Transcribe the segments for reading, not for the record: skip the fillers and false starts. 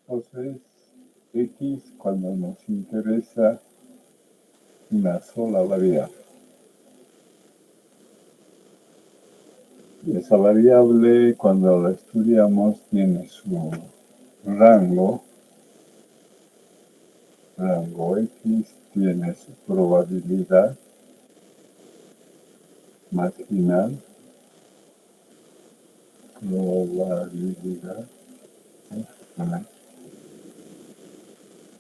Entonces, X cuando nos interesa una sola variable. Y esa variable, cuando la estudiamos, tiene su rango X, tiene su probabilidad marginal,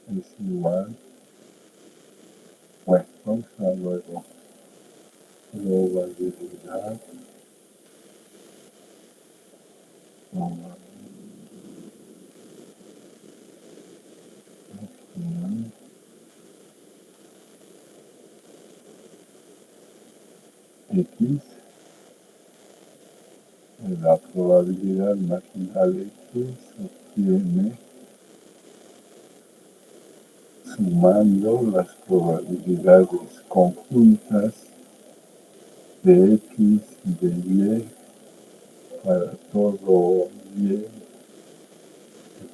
es igual, bueno, vamos a luego, probabilidad marginal X, la probabilidad marginal X obtiene sumando las probabilidades conjuntas de X y de Y para todo Y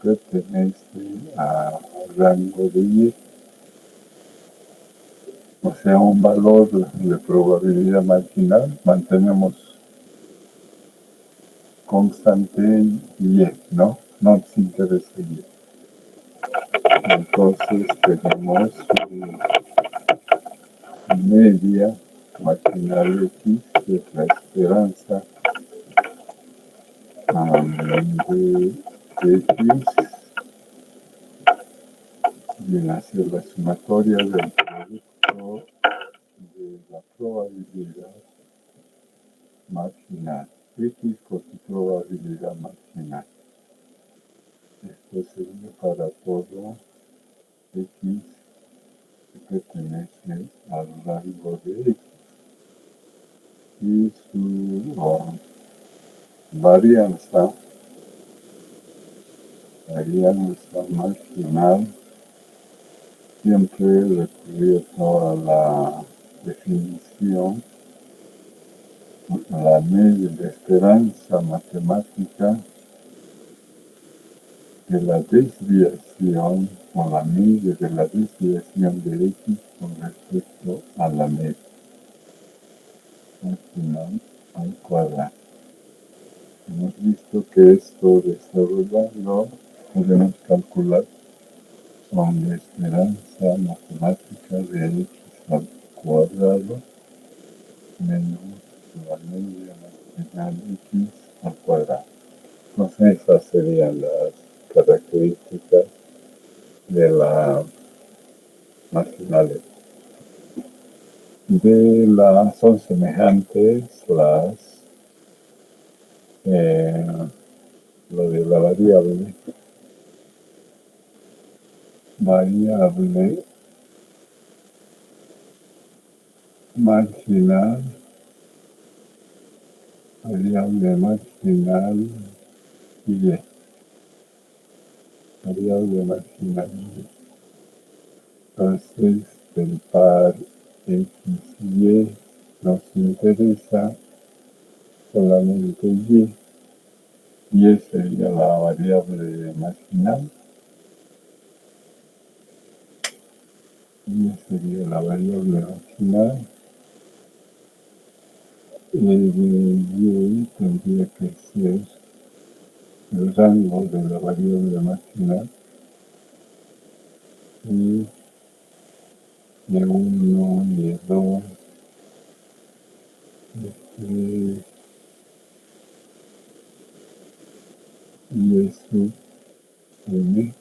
que pertenece a rango de Y, o sea, un valor de probabilidad marginal, mantenemos constante en Y, ¿no? No nos interesa Y. Entonces tenemos media marginal X, que es la esperanza de X, viene a ser la sumatoria del producto de la probabilidad marginal. X con su probabilidad marginal. Esto sería para todo X que pertenece al rango de X. Y su varianza marginal, siempre recurriendo a la definición, a la media de esperanza matemática de la desviación o la media de la desviación de X con respecto a la media marginal al cuadrado. Hemos visto que esto desarrollando podemos calcular con la esperanza matemática de X al cuadrado menos la media marginal X al cuadrado. Entonces esas serían las características de la marginal. Son semejantes lo de la variable marginal, Y, variable marginal Y. Entonces, del par X y Y nos interesa solamente Y. Y sería la variable marginal. Y sería la variable marginal. Y tendría que ser el rango de la variable marginal. Y Y1, Y2, Y3, Y sub M,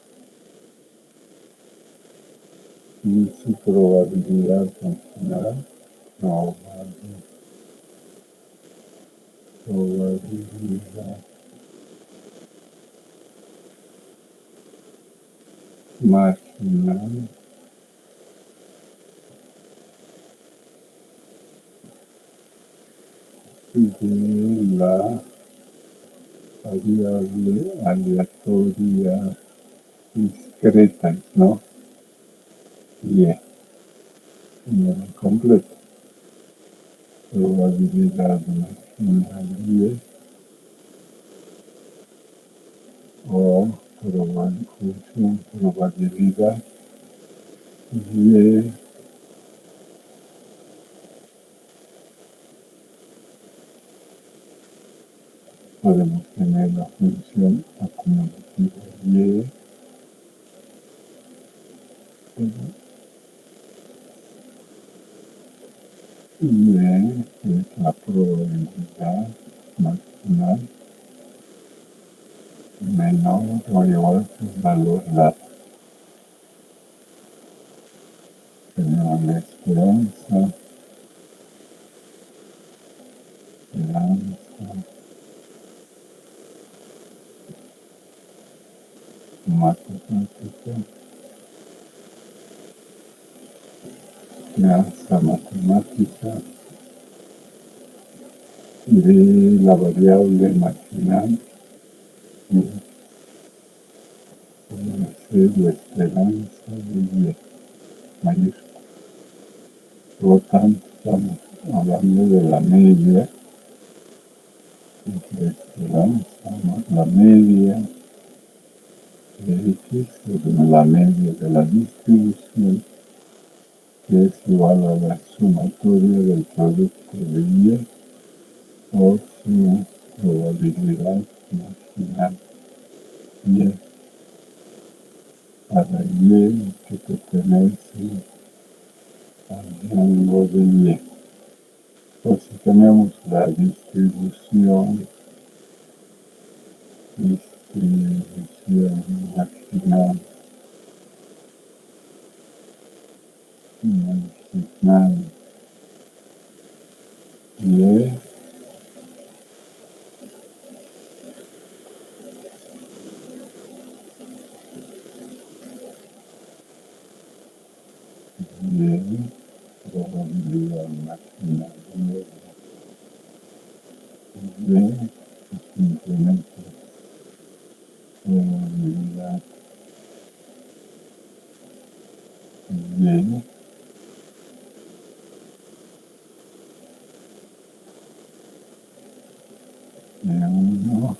y su probabilidad marginal, probabilidad marginal de la variable aleatoria discreta, ¿no? Y completo. Probabilidad marginal Y o función probabilidad y podemos tener la función acumulativa y es la probabilidad máxima menor o igual que el valor dado. Tenemos la esperanza matemática, esperanza matemática de la variable marginal podría ser la esperanza de y mayúscula. Por lo tanto, estamos hablando de la media, la esperanza, la media de X, o la media de la distribución, que es igual a la sumatoria del producto de Y por su probabilidad marginal Y para Y que pertenece al rango de Y. Pues si tenemos la distribución marginal Y probabilidad marginal Y simplemente probabilidad Y de 1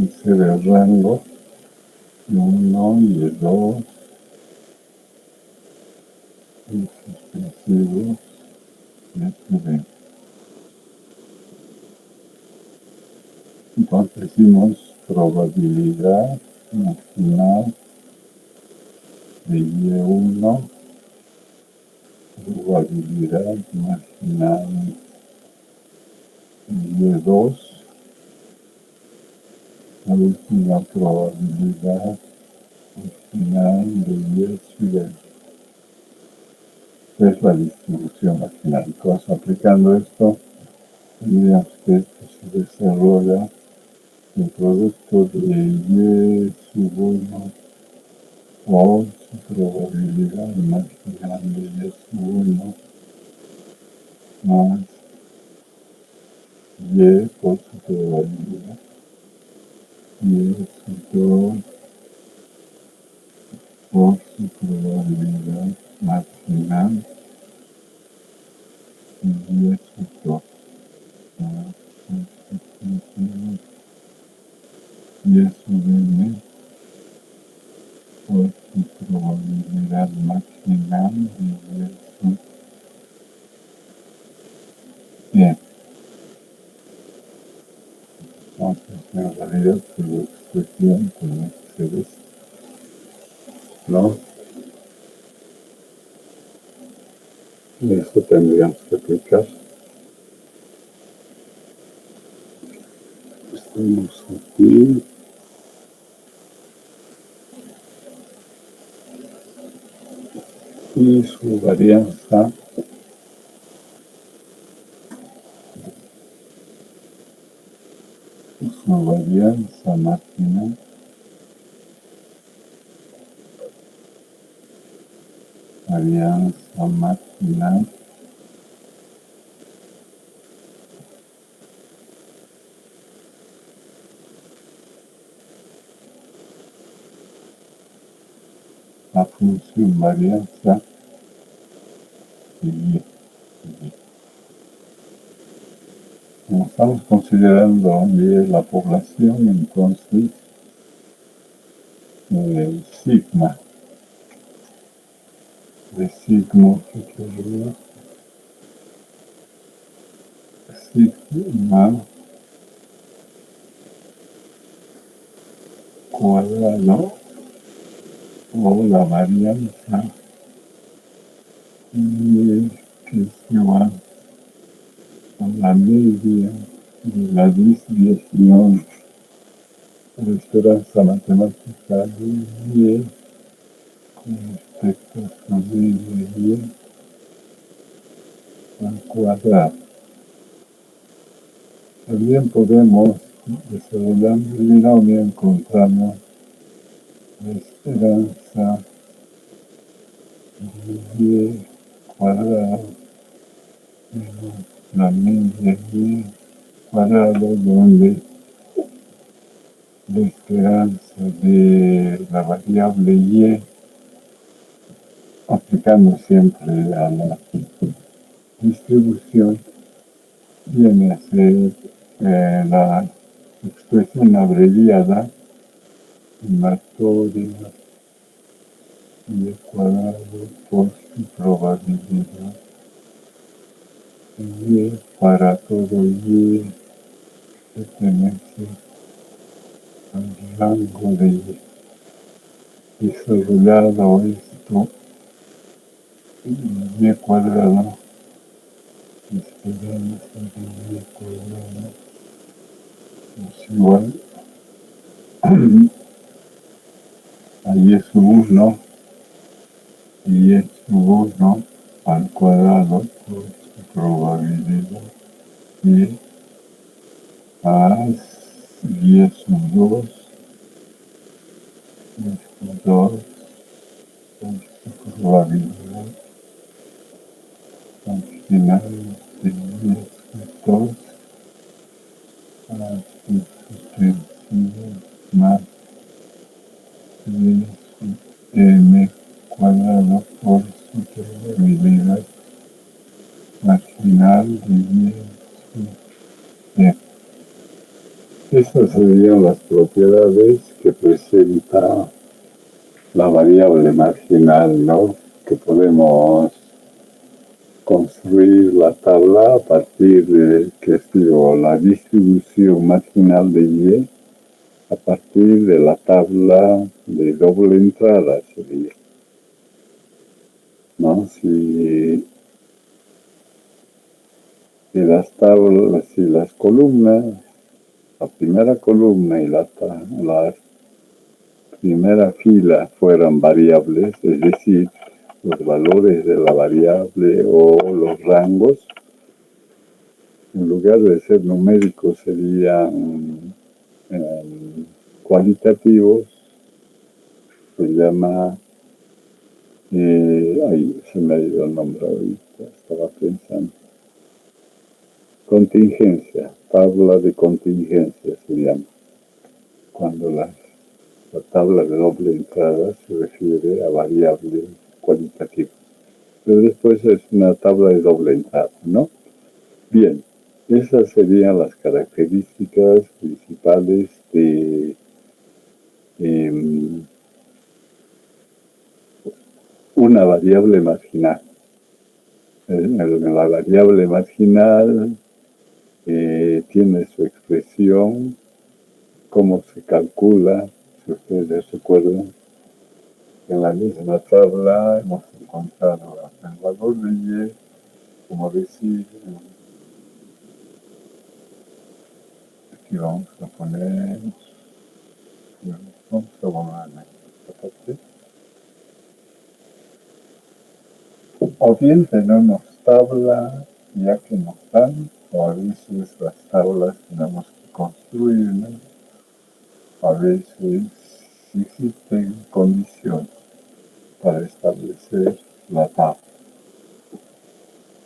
ese del rango de 1 y de 2 y sucesivos de T. Entonces hicimos probabilidad marginal de Y1, probabilidad marginal de Y2, la última probabilidad marginal de Y es la distribución marginal. Entonces, aplicando esto, tendríamos que esto se desarrolla el producto de Y sub 1 o su probabilidad marginal de Y sub 1 más Y por su probabilidad Y sub 2 por su probabilidad marginal Y sub 2 más Y sub n por su probabilidad marginal de Y sub. Bien, entonces en realidad su expresión tiene que ser esto, ¿no? Y eso tendríamos que aplicar. Estamos aquí. Y su varianza marginal la función varianza y como estamos considerando la población, entonces sigma, de signo, que quiero sigma cuadrado o la varianza y que es igual a la media de la desviación de esperanza matemática de Y con respecto a su media Y al cuadrado. También podemos, desarrollando el binomio, encontramos la esperanza de Y cuadrado menos la media Y cuadrado, donde la esperanza de la variable Y, aplicando siempre a la distribución, viene a ser la expresión abreviada sumatoria Y cuadrado por su probabilidad Y para todo Y pertenece al rango de Y. Desarrollado esto, Y cuadrado, esperanza de Y cuadrado es igual a Y sub 1 Y sub 1 al cuadrado por su probabilidad Y a Y sub 2 Y sub 2 por su probabilidad al final de Y sub 2 a su sucesivo más Y sub m cuadrado por su probabilidad marginal de Y sub m. Estas serían las propiedades que presenta la variable marginal, ¿no? Que podemos construir la tabla a partir de, que es la distribución marginal de Y, a partir de la tabla de doble entrada sería, ¿no? Si tablas, si las columnas, la primera columna y la primera fila fueran variables, es decir, los valores de la variable o los rangos, en lugar de ser numéricos serían cualitativos, se llama, ay, se me ha ido el nombre ahorita, estaba pensando, contingencia, tabla de contingencia se llama, cuando la tabla de doble entrada se refiere a variable cualitativa. Pero después es una tabla de doble entrada, ¿no? Bien, esas serían las características principales de una variable marginal. La variable marginal tiene su expresión, cómo se calcula, si ustedes recuerdan. En la misma tabla hemos encontrado el valor de Y, como decir, aquí vamos a poner, vamos a borrar esta parte. O bien tenemos tabla ya que nos dan, o a veces las tablas tenemos que construirlas, a veces existen condiciones para establecer la tabla.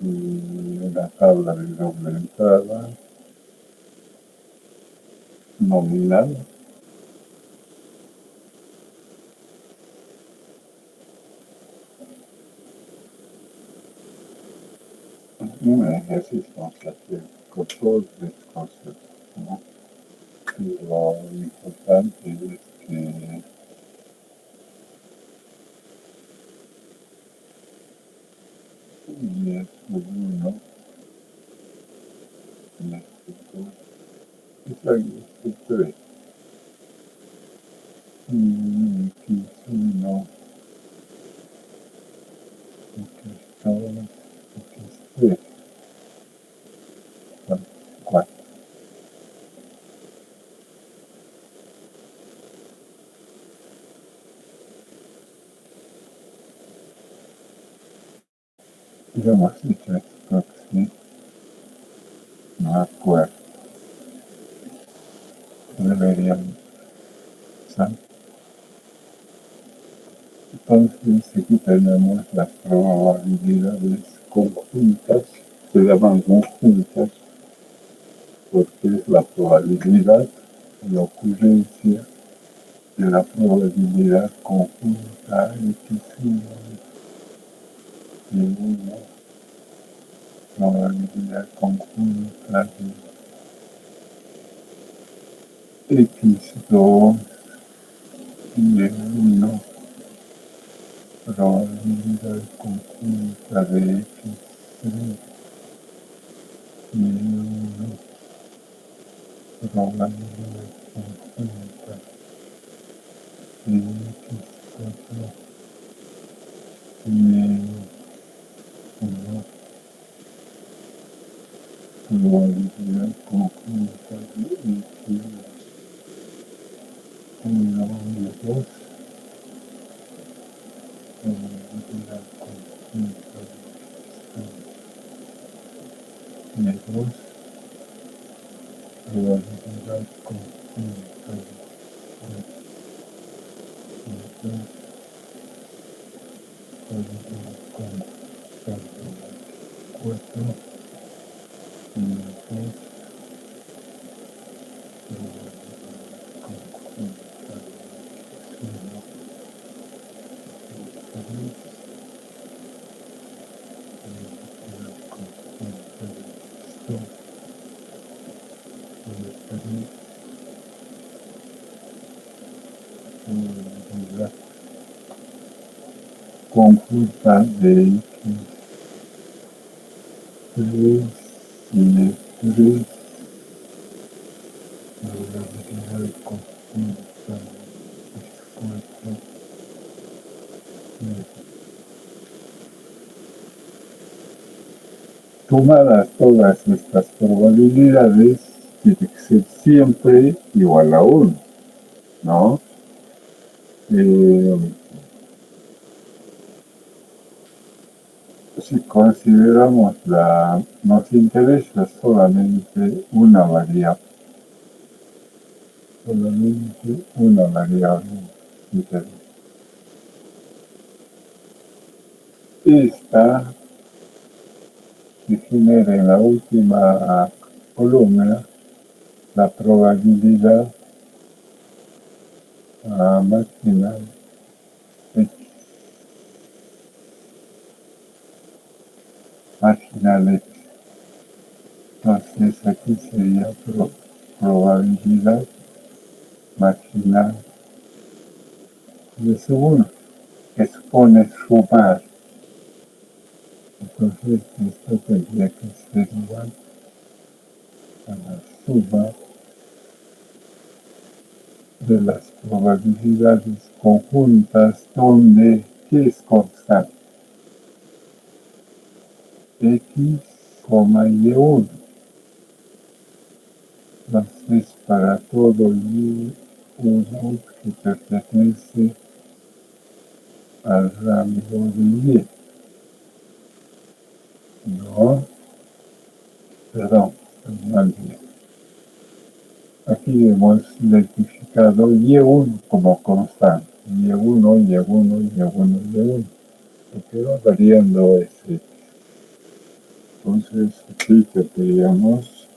Y una tabla de doble entrada nominal un ejercicio vamos a hacer con todos estos conceptos, ¿no? Y lo importante es que y es 1, y es 2, y es 3, y x1, x2, x3, 4. Ya hemos hecho esto, creo que sí, no me acuerdo, deberíamos usar. Entonces aquí tenemos las probabilidades conjuntas, se llaman conjuntas porque es la probabilidad de ocurrencia de la probabilidad conjunta x1 y 1, probabilidad conjunta de x2 y 1, probabilidad conjunta de x3 y 1, probabilidad conjunta de x4 y 1, probabilidad conjunta de x1 y 2, probabilidad conjunta de x2 probabilidad conjunta de x2, probabilidad conjunta de 4 y 2, conjunta de 1, 3, probabilidad conjunta de x2, 3, probabilidad conjunta de x3 y 3, probabilidad conjunta de x4 y tomadas todas estas probabilidades, tiene que ser siempre igual a 1, ¿no? Si consideramos nos interesa solamente una variable, interesa. Esta se genera en la última columna la probabilidad marginal x, marginal x. Entonces aquí sería probabilidad marginal de seguro, que supone sumar. Entonces esto tendría que ser igual a la suma de las probabilidades conjuntas donde ¿qué es constante? X, y1. Entonces para todo y1 que pertenece al rango de y, ¿no? Perdón, mal bien. Aquí hemos identificado y1 como constante. y1, y1, y1, y1. Porque va variando ese. Entonces aquí tendríamos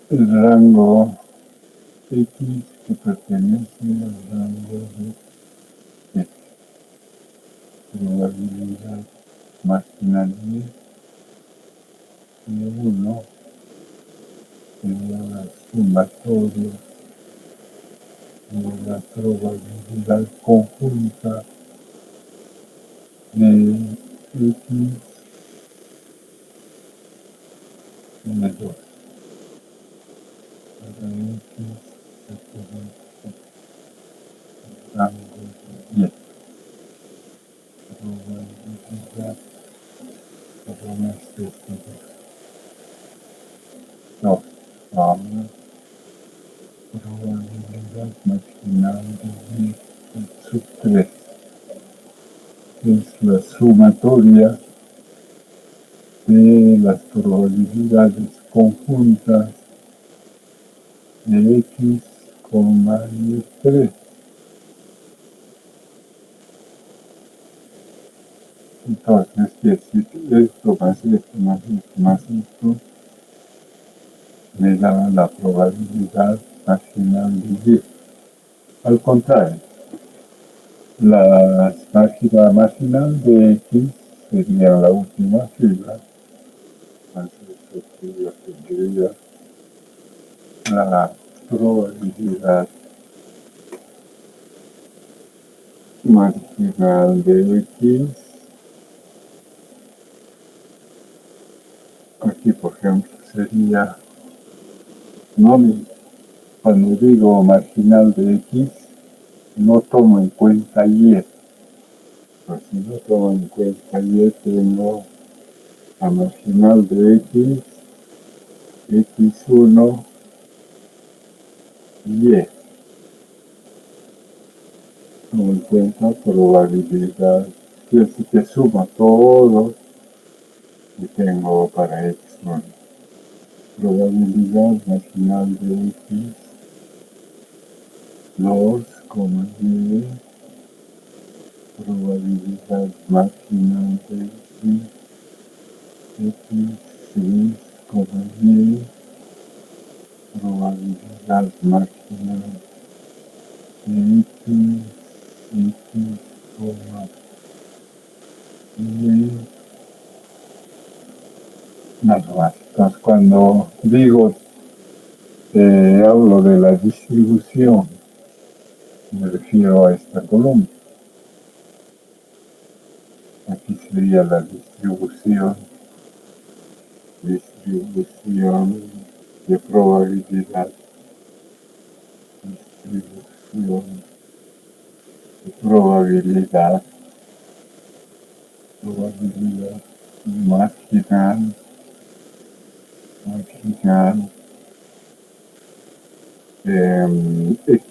el rango X que pertenece al rango de X. Probabilidad marginal de 1 sería la sumatoria de la probabilidad conjunta X menos 2 para X representa rango de 10. Probabilidad para más de 2. Ahora, probabilidad marginal de 10 sub 3 es la sumatoria de las probabilidades conjuntas de X con mayor 3. Entonces, que si esto más esto más esto más esto me da la probabilidad marginal de 10. Al contrario, la marginal de X sería la última fila. Entonces, esto tendría la probabilidad marginal de X. Aquí, por ejemplo, sería, no, cuando digo marginal de X, no tomo en cuenta Y. Pues si no tomo en cuenta Y, tengo la marginal de X, X1, Y. Tomo en cuenta probabilidad, quiere decir que sumo todo que tengo para X1. Probabilidad marginal de X, 2, Y, probabilidad marginal de X, X6, Y, probabilidad marginal de X, X, Y, nada más. Entonces, cuando digo, hablo de la distribución, me refiero a esta columna. Aquí sería la distribución de probabilidad, distribución de probabilidad marginal X.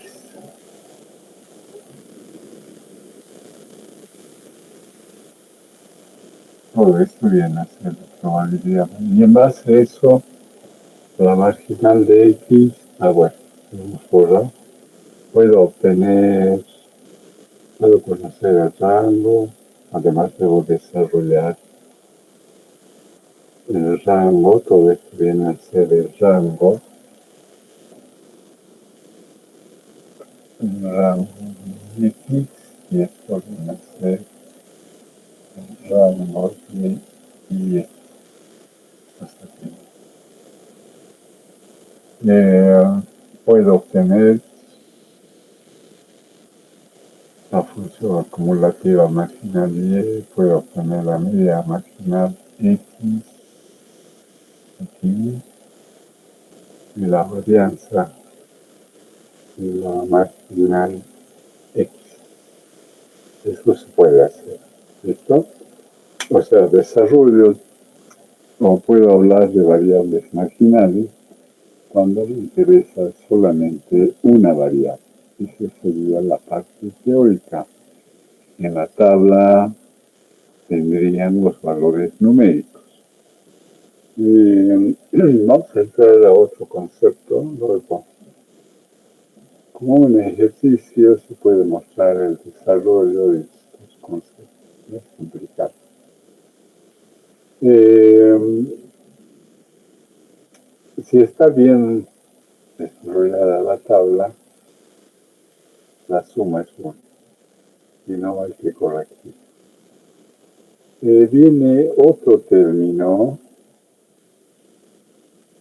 Todo esto viene a ser la probabilidad. Y en base a eso, la marginal de X, bueno, puedo conocer el rango, además debo desarrollar el rango, todo esto viene a ser el rango de X, y esto viene a ser el rango de Y. Hasta aquí. Puedo obtener la función acumulativa marginal Y, puedo obtener la media marginal X aquí y la varianza de la marginal X. Eso se puede hacer. ¿Listo? O sea, desarrollo, o puedo hablar de variables marginales cuando me interesa solamente una variable. Esa sería la parte teórica. En la tabla tendrían los valores numéricos. Vamos a entrar a otro concepto. Luego, como un ejercicio se puede mostrar el desarrollo de estos conceptos. No es complicado. Si está bien desarrollada la tabla, la suma es 1 y no hay que corregir. Viene otro término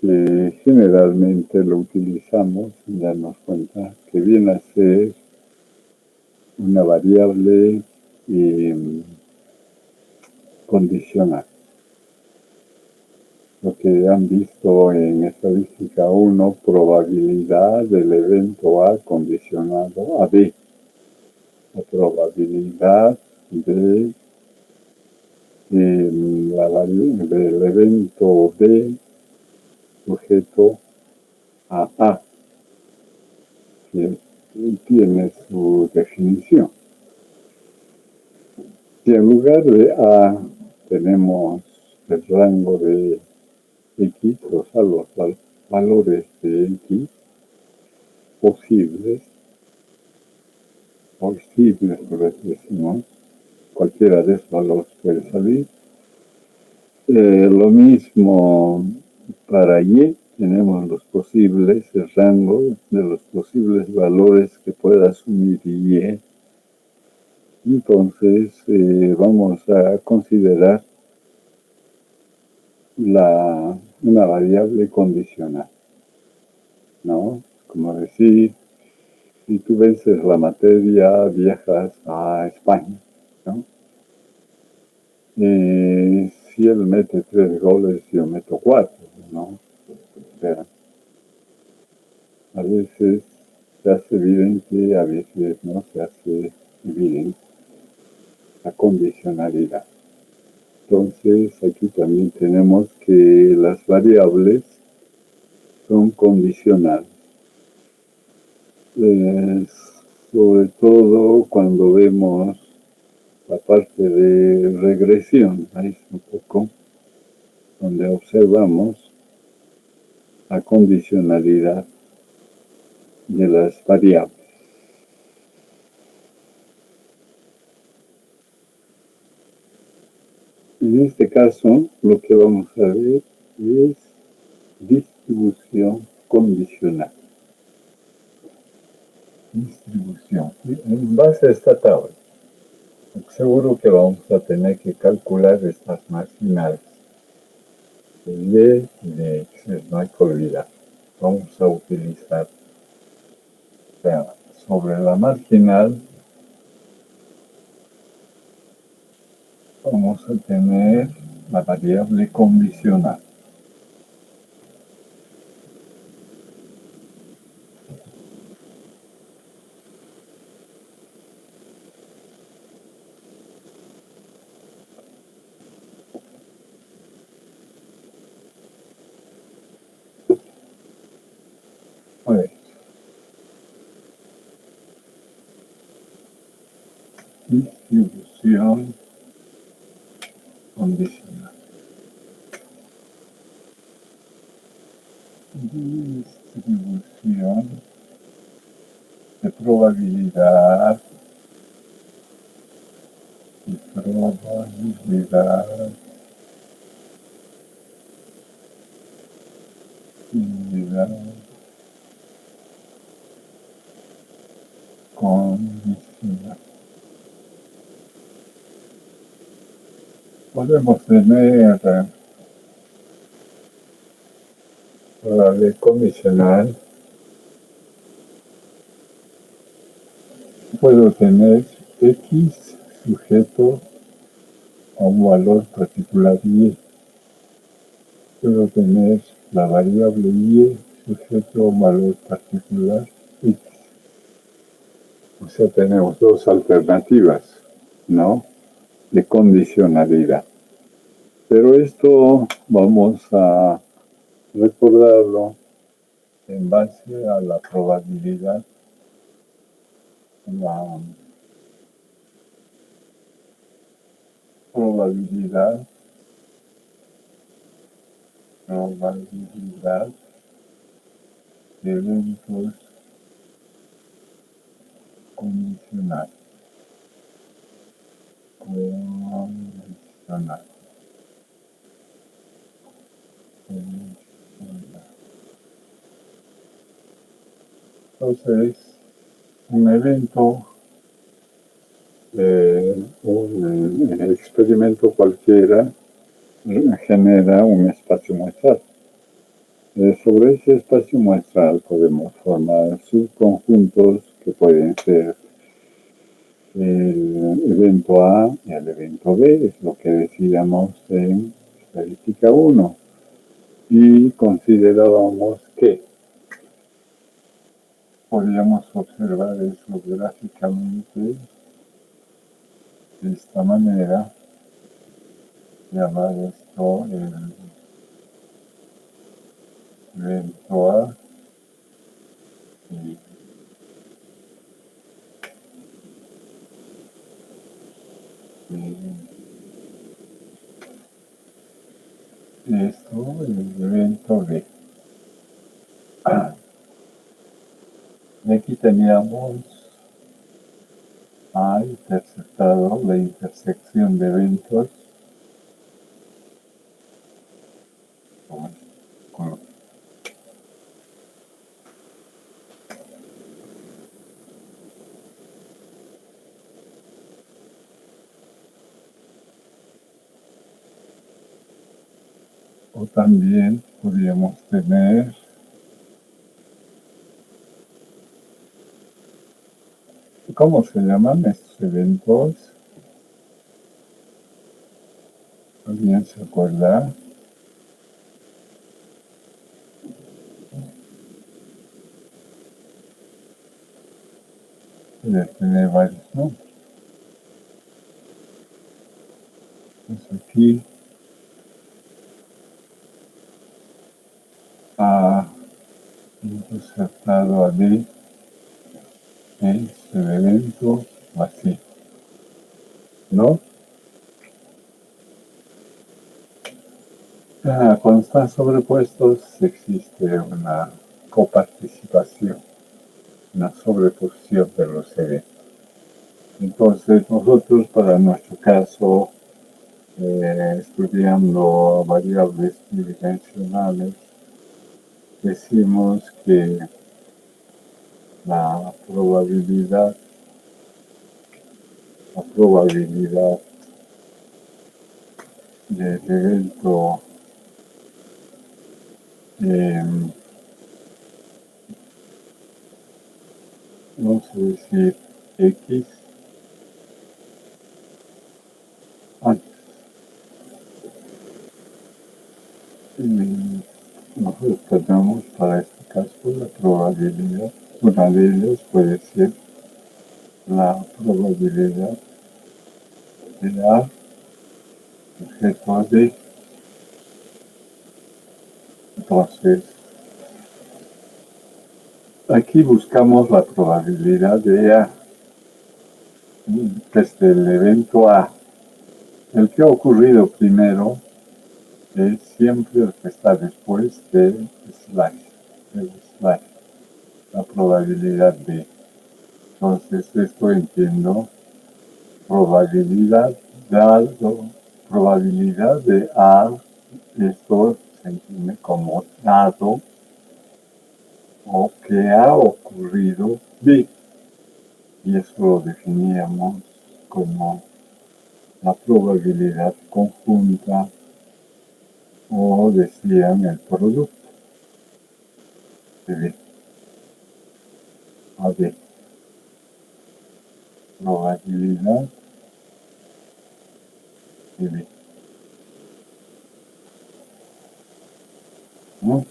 que generalmente lo utilizamos sin darnos cuenta, que viene a ser una variable condicional. Lo que han visto en estadística 1, probabilidad del evento A condicionado a B. La probabilidad del evento B sujeto a A, que tiene su definición. Si en lugar de A tenemos el rango de X, o sea, los valores de X posibles, por eso decimos, cualquiera de esos valores puede salir. Lo mismo para Y, tenemos los posibles, el rango de los posibles valores que pueda asumir Y. Entonces vamos a considerar una variable condicional, ¿no? Como decir, si tú vences la materia, viajas a España, ¿no? Si él mete 3 goles, yo meto 4, ¿no? O sea, a veces se hace evidente, a veces no se hace evidente la condicionalidad. Entonces, aquí también tenemos que las variables son condicionales. Sobre todo cuando vemos la parte de regresión, ahí es un poco donde observamos la condicionalidad de las variables. En este caso, lo que vamos a ver es distribución condicional. Distribución. En base a esta tabla, seguro que vamos a tener que calcular estas marginales. De Y de X, no hay que olvidar. Vamos a utilizar, o sea, sobre la marginal, vamos a tener la variable condicional. Pues, distribución condicional. Distribución de probabilidad condicional. Podemos tener probabilidad condicional. Puedo tener X sujeto a un valor particular Y. Puedo tener la variable Y sujeto a un valor particular X. O sea, tenemos dos alternativas, ¿no?, de condicionalidad. Pero esto vamos a recordarlo en base a la probabilidad, probabilidad de eventos condicionales. Entonces, un evento, un experimento cualquiera, genera un espacio muestral. Sobre ese espacio muestral podemos formar subconjuntos que pueden ser el evento A y el evento B, es lo que decíamos en estadística 1. Y considerábamos que podríamos observar eso gráficamente de esta manera, llamar esto el evento A y esto el evento B. Y aquí teníamos A interceptado la intersección de eventos con o también podríamos tener ¿cómo se llaman estos eventos? ¿Alguien se acuerda? Debe tener varios nombres. Pues aquí A interceptado a D es el evento así, ¿no? Cuando están sobrepuestos existe una coparticipación, una sobreposición de los eventos. Entonces nosotros para nuestro caso, estudiando variables bidimensionales, decimos que la probabilidad del evento vamos a decir X, nosotros tenemos para este caso la probabilidad, una de ellas puede ser la probabilidad de A objeto a D. Entonces, aquí buscamos la probabilidad de A, que es del evento A. El que ha ocurrido primero es siempre el que está después del slash, la probabilidad B. Entonces, esto entiendo, probabilidad de A, esto se entiende como dado o que ha ocurrido B. Y eso lo definíamos como la probabilidad conjunta o decían el producto de B a B. Probabilidad de B. ¿No?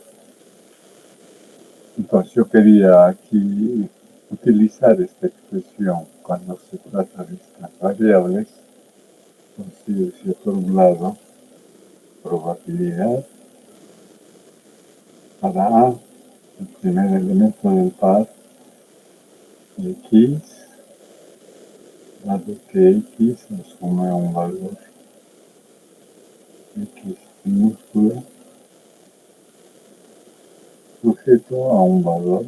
Entonces yo quería aquí utilizar esta expresión cuando se trata de estas variables. Entonces, si por un lado, probabilidad para A, el primer elemento del par, X, dado que X asume un valor X minúsculo sujeto a un valor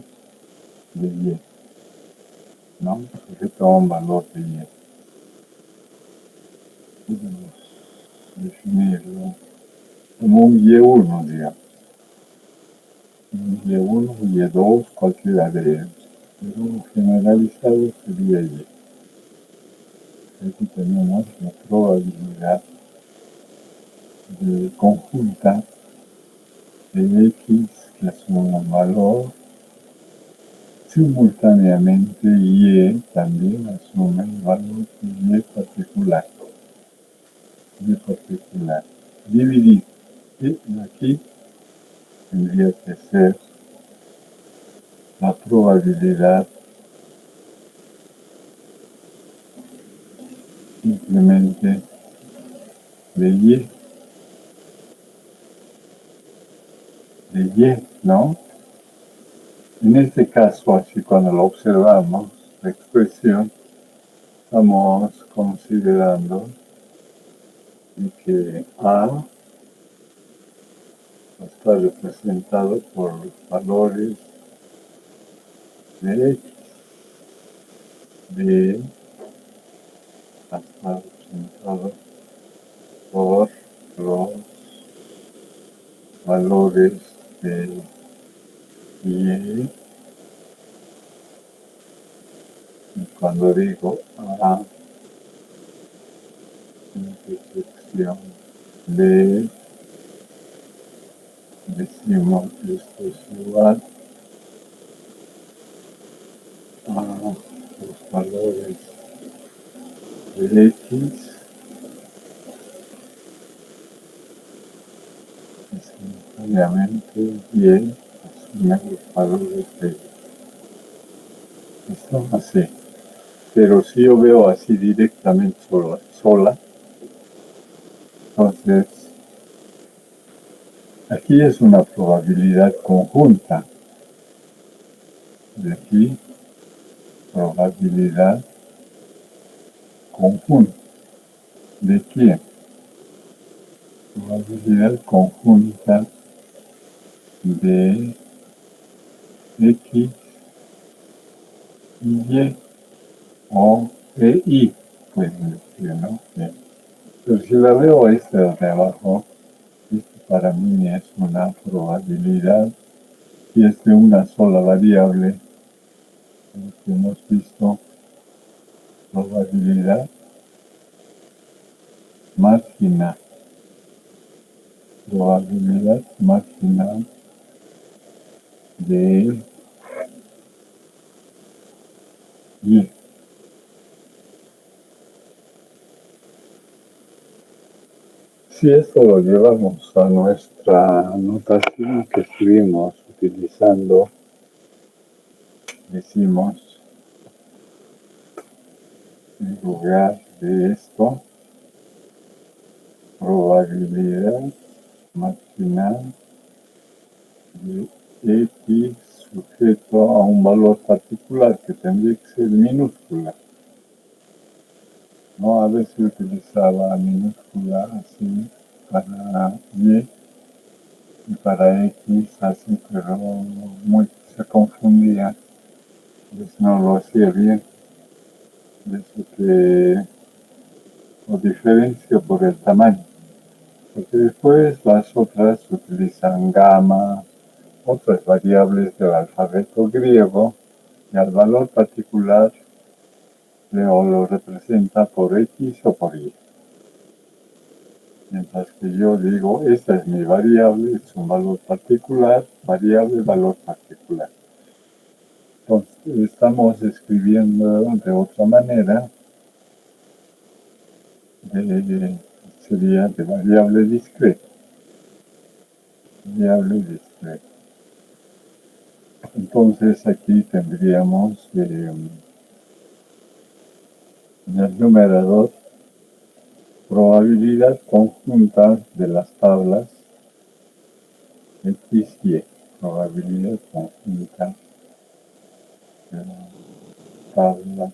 de Y, ¿no? Sujeto a un valor de Y. Podemos definirlo como un Y1, digamos. Un Y1, Y2, cualquiera de ellos. Pero generalizado sería Y. Aquí tenemos la probabilidad de conjunta de X que asume un valor Simultáneamente, Y también asume el valor de Y particular. Y particular. Dividir. Y aquí tendría que ser la probabilidad simplemente de Y, ¿no? En este caso, así cuando lo observamos, la expresión, estamos considerando que A está representado por los valores de X, B está representado por los valores de Y, y cuando digo A, intersección B, decimos esto es igual a los valores de X y simultáneamente Y asume los valores de X. Esto así. Pero si yo veo así directamente sola, entonces aquí es una probabilidad conjunta. De aquí, probabilidad conjunta. ¿De quién? Probabilidad conjunta de X y Y o de Y. Pueden decir, ¿no? Pero si la veo esta de abajo, esto para mí es una probabilidad y es de una sola variable, lo que hemos visto, probabilidad marginal, probabilidad marginal de Y. Si esto lo llevamos a nuestra notación que estuvimos utilizando, decimos, en lugar de esto, probabilidad marginal de X sujeto a un valor particular que tendría que ser minúscula. No, a veces utilizaba minúscula así para Y y para X así, pero se confundía, entonces no lo hacía bien. De eso que lo diferencio por el tamaño, porque después las otras utilizan gamma, otras variables del alfabeto griego, y al valor particular lo representa por X o por Y. Mientras que yo digo, esta es mi variable, es un valor particular, variable, valor particular. Entonces, estamos escribiendo de otra manera, sería de variable discreta. Variable discreta. Entonces, aquí tendríamos en el numerador probabilidad conjunta de las tablas X, Y. Probabilidad conjunta de las tablas.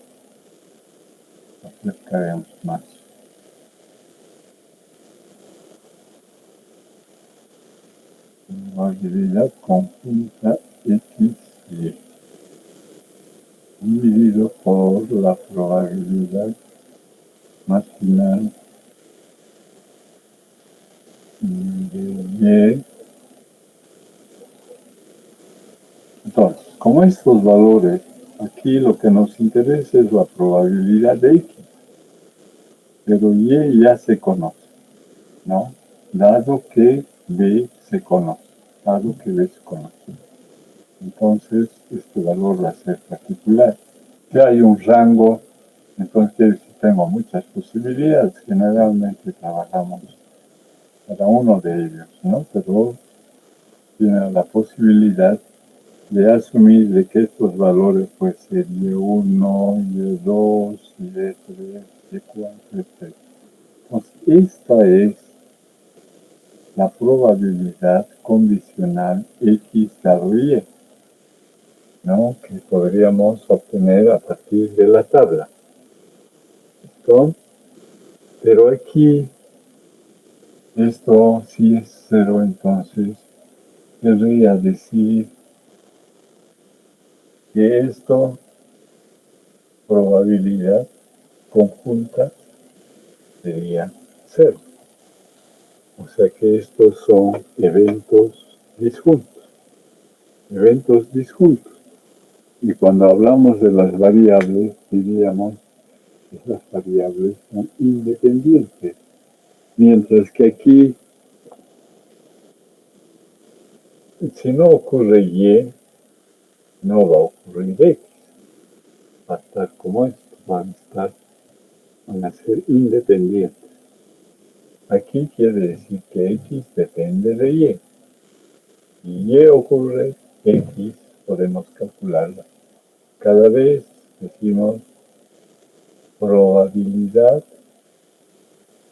Acercaremos más. Probabilidad conjunta X, Y dividido por la probabilidad marginal de Y. Entonces, como estos valores, aquí lo que nos interesa es la probabilidad de X, pero Y ya se conoce, ¿no? Dado que B se conoce, dado que B se conoce. entonces este valor va a ser particular. Si hay un rango, entonces si tengo muchas posibilidades, generalmente trabajamos cada uno de ellos, ¿no? Pero tiene la posibilidad de asumir de que estos valores pueden ser Y1, Y2, Y3, Y4, etc. Entonces, esta es la probabilidad condicional X dado Y, ¿no? Que podríamos obtener a partir de la tabla. ¿Listo? Pero aquí, esto si es cero, entonces querría decir que esto, probabilidad conjunta, sería cero. O sea que estos son eventos disjuntos. Eventos disjuntos. Y cuando hablamos de las variables, diríamos que las variables son independientes. Mientras que aquí, si no ocurre Y, no va a ocurrir X. Va a estar como esto, van a ser independientes. Aquí quiere decir que X depende de Y. Y Y ocurre, X podemos calcularla. Cada vez decimos probabilidad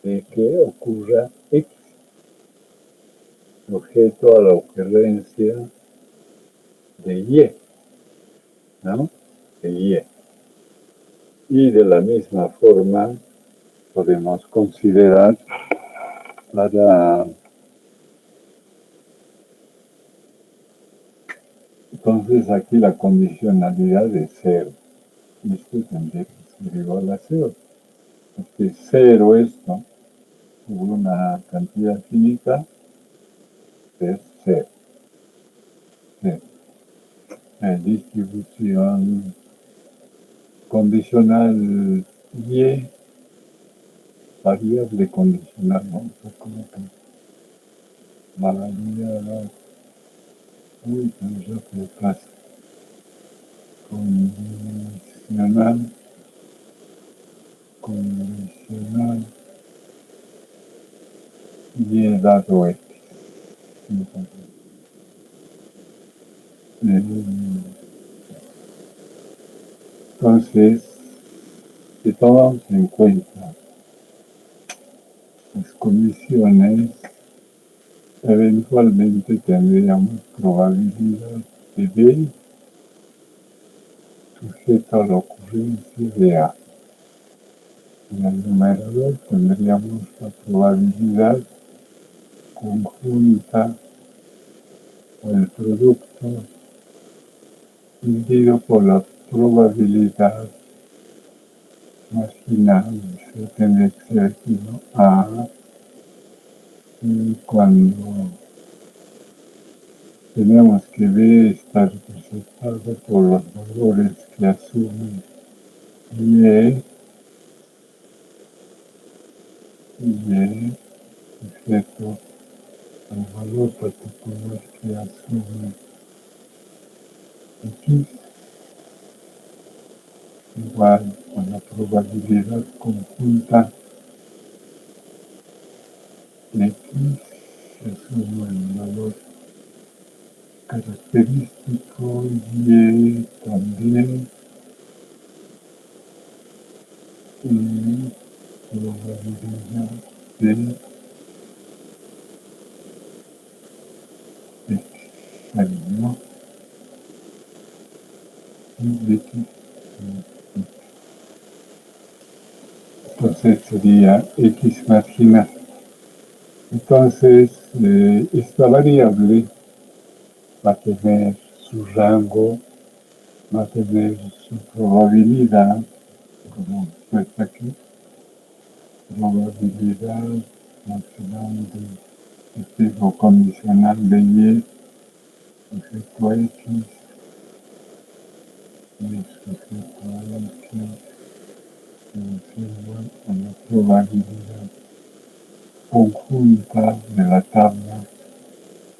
de que ocurra X, sujeto a la ocurrencia de Y, ¿no? De Y. Y de la misma forma podemos considerar para... Entonces aquí la condicionalidad es cero. Y esto tendría que ser igual a cero. Porque cero esto, por una cantidad finita, es cero. Cero. Distribución condicional Y, variable condicional, vamos a colocar variable, uy, tan rápido pasa, condicional, Y dado X. Entonces, si tomamos en cuenta las condiciones, eventualmente tendríamos probabilidad de B sujeto a la ocurrencia de A. En el numerador tendríamos la probabilidad conjunta o el producto dividido por la probabilidad marginal. Eso tendría que ser aquí, ¿no? A. Y cuando tenemos que B está representado por los valores que asumen Y, Y, sujeto al valor particular que asume X, igual a la probabilidad conjunta de X que asume el valor característico Y también, y probabilidad de X, ahí, ¿no? Y X, entonces sería X marginal. Entonces, esta variable va a tener su rango, va a tener su probabilidad, como muestra aquí, probabilidad nacional de tipo condicional de Y, sujeto a X, y sujeto a X, es igual a la probabilidad conjunta de la tabla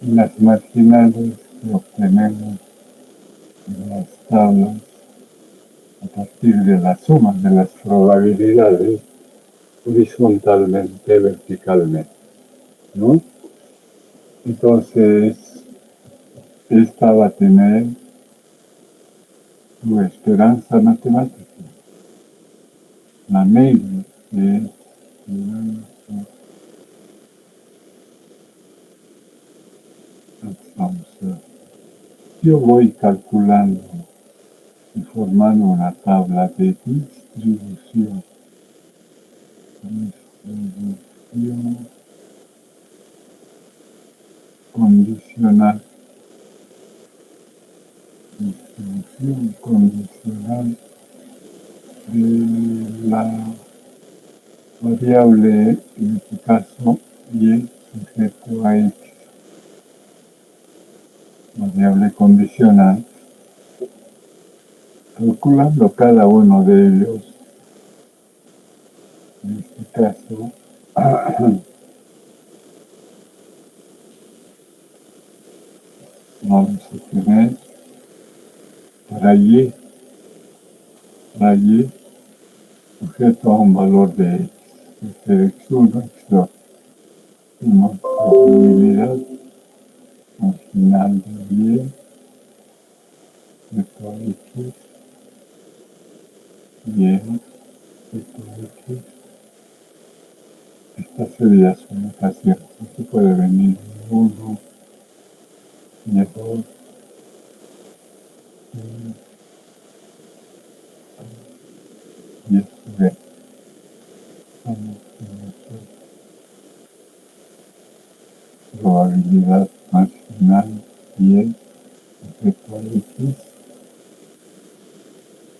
y las marginales que obtenemos las tablas a partir de la suma de las probabilidades horizontalmente, verticalmente, ¿no? Entonces, esta va a tener su esperanza matemática, la media, que es vamos a ver. Yo voy calculando y formando una tabla de distribución. Distribución condicional. Distribución condicional de la variable, en este caso, y sujeto a x. Variable condicional. Calculando cada uno de ellos, en este caso, vamos a tener para y, sujeto a un valor de x, es x1, x2. Una probabilidad marginal de y, sujeto a x, y, sujeto a x. Esta sería su notación. Aquí puede venir 1, y 2, y esto b. Probabilidad marginal y sujeto a x,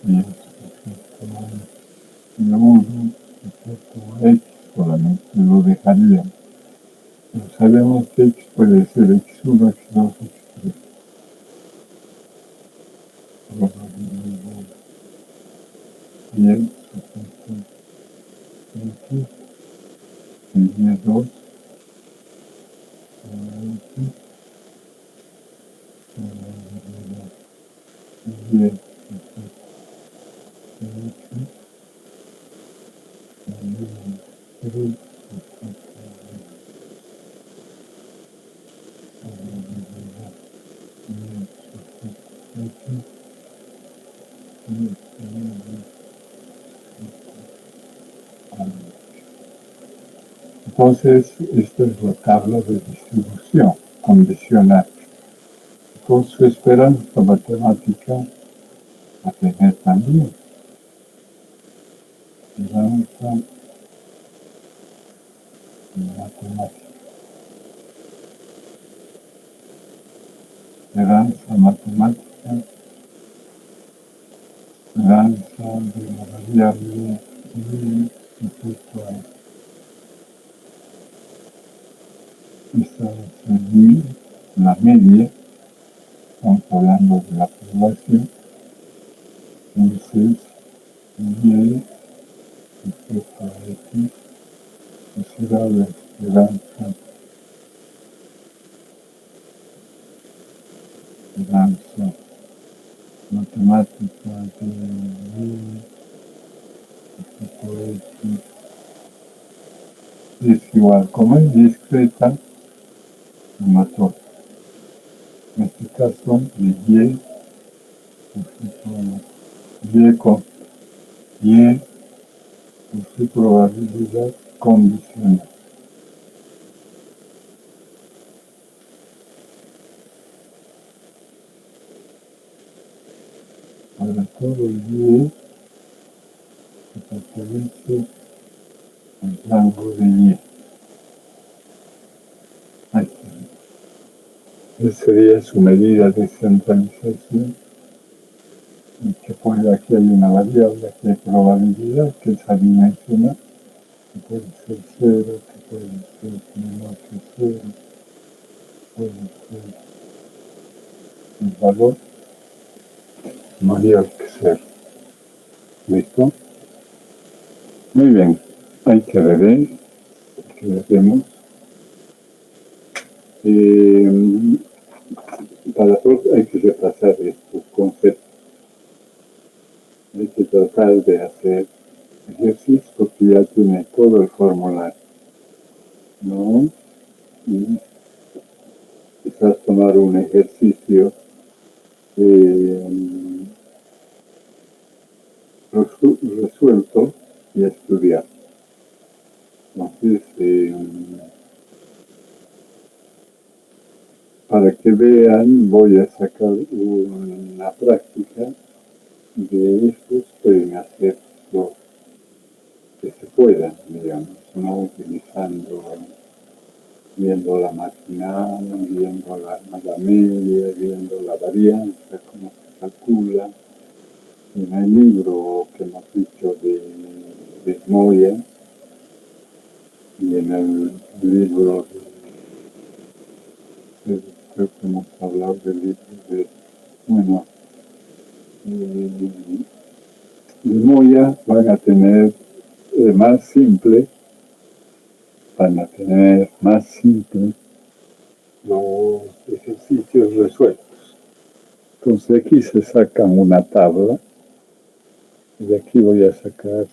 y el sujeto a 1, sujeto a x, solamente lo dejaría. Pero sabemos que x puede ser x1, x2, x3. Probabilidad y el sujeto a x, y y2, x, probabilidad y el sujeto a x, y entonces, esta es la tabla de distribución condicional. Con su esperanza matemática a tener también esperanza matemática. Esperanza matemática, esperanza de la variable y sujeto a esta es la media, estamos hablando de la población, entonces y sujeto a x será la esperanza matemática de y sujeto a x es igual, como es discreta, sumatoria. En este caso, de y, y con y por su probabilidad condicional. Para todo y que pertenece al rango de y. Ahí está. Esa sería su medida de centralización. Y que puede, aquí hay una variable, aquí hay probabilidad, que es adimensional, que puede ser 0, que puede ser menor que 0, puede ser el valor mayor que 0. ¿Listo? Muy bien. Hay que ver, que veremos. para todo hay que repasar estos conceptos, hay que tratar de hacer ejercicio porque ya tiene todo el formulario, ¿no? Y quizás tomar un ejercicio resuelto y estudiar. Entonces, para que vean, voy a sacar una práctica de estos, pueden hacer lo que se pueda, digamos, no utilizando, viendo la marginal, viendo la media, viendo la varianza, cómo se calcula. En el libro que hemos dicho de Moya y en el libro creo que hemos hablado del libro bueno, de Moya van a tener más simple, los ejercicios resueltos. Entonces aquí se sacan una tabla y de aquí voy a sacar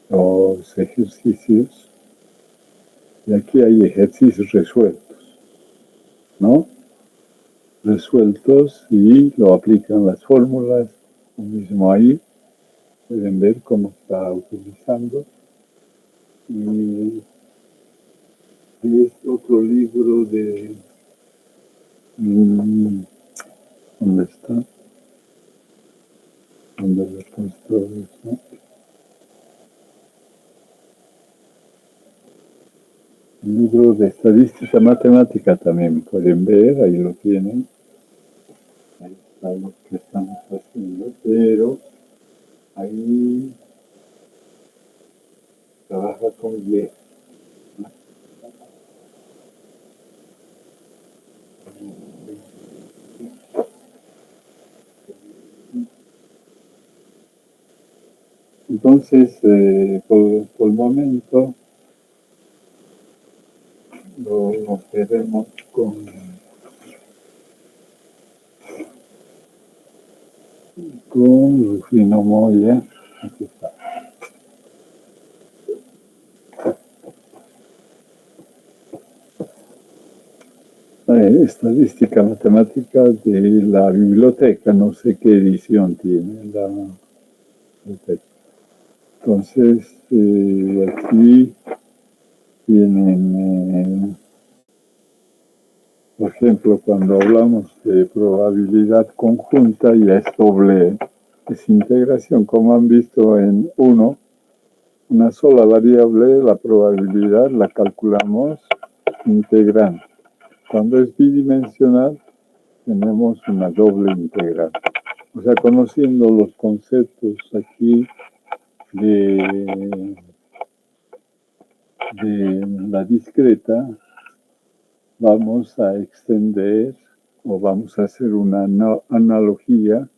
los ejercicios y aquí hay ejercicios resueltos, ¿no? Resueltos y lo aplican las fórmulas, lo mismo ahí, pueden ver cómo está utilizando. Y es otro libro de... ¿Dónde está? ¿Dónde lo he puesto eso? Un libro de estadística matemática también pueden ver, ahí lo tienen. Ahí está lo que estamos haciendo, pero ahí trabaja con Y. Entonces, por el momento, lo veremos con Rufino Moya. Aquí está. Estadística matemática de la biblioteca, no sé qué edición tiene la biblioteca. Entonces, aquí tienen, por ejemplo, cuando hablamos de probabilidad conjunta, ya es doble, es integración, como han visto en una sola variable, la probabilidad la calculamos integrando. Cuando es bidimensional, tenemos una doble integral. O sea, conociendo los conceptos aquí de la discreta, vamos a extender o vamos a hacer una analogía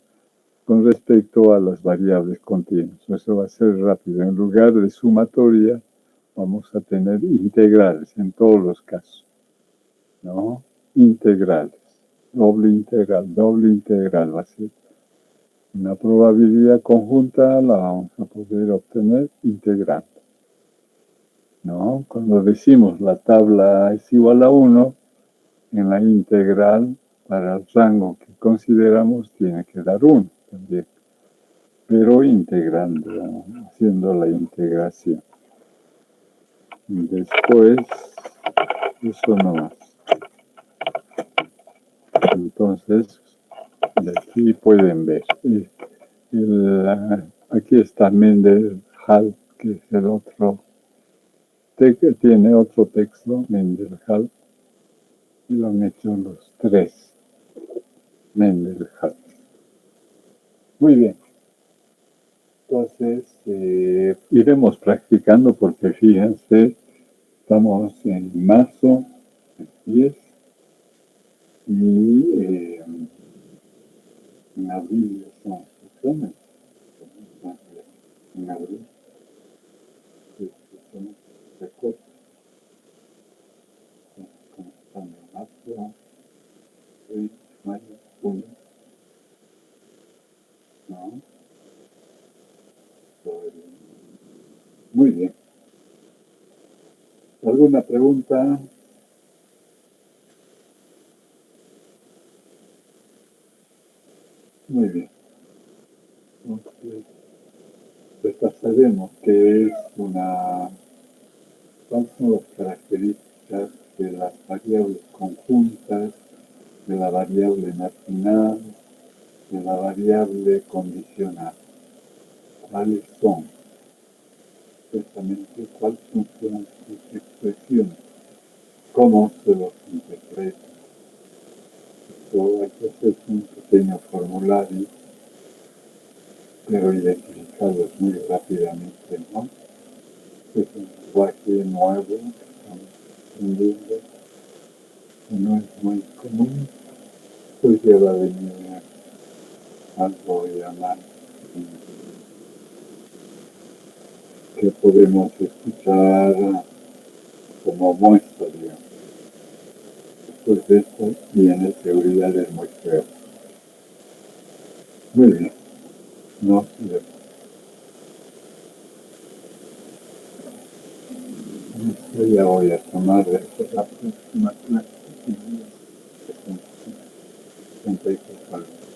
con respecto a las variables continuas. Eso va a ser rápido. En lugar de sumatoria, vamos a tener integrales en todos los casos, ¿no? Integrales. Doble integral va a ser. Una probabilidad conjunta la vamos a poder obtener integrando, ¿no? Cuando decimos la tabla es igual a 1, en la integral para el rango que consideramos tiene que dar 1 también, pero integrando, haciendo la integración. Y después, eso no más. Entonces, de aquí pueden ver. Aquí está Mendel-Hall, que es el otro, tiene otro texto, Mendel-Hall, y lo han hecho los tres, Mendel-Hall. Muy bien. Entonces, iremos practicando porque fíjense, estamos en marzo, 10, y en abril ya son exámenes. En abril, son recortes. Como están en marzo, Muy bien. ¿Alguna pregunta? Muy bien. Entonces, repasaremos qué es una... cuáles son las características de las variables conjuntas, de la variable marginal, de la variable condicional. ¿Cuáles son? Exactamente cuáles son sus expresiones, cómo se los interpreta. Esto hay que hacer un pequeño formulario, pero identificarlos muy rápidamente, ¿no? Es un lenguaje nuevo que estamos aprendiendo, que no es muy común, pues ya va a venir algo llamado que podemos escuchar como muestra, digamos. Después de esto viene teoría del muestreo. Muy bien, no, yo ya voy a tomar la próxima clase. 64.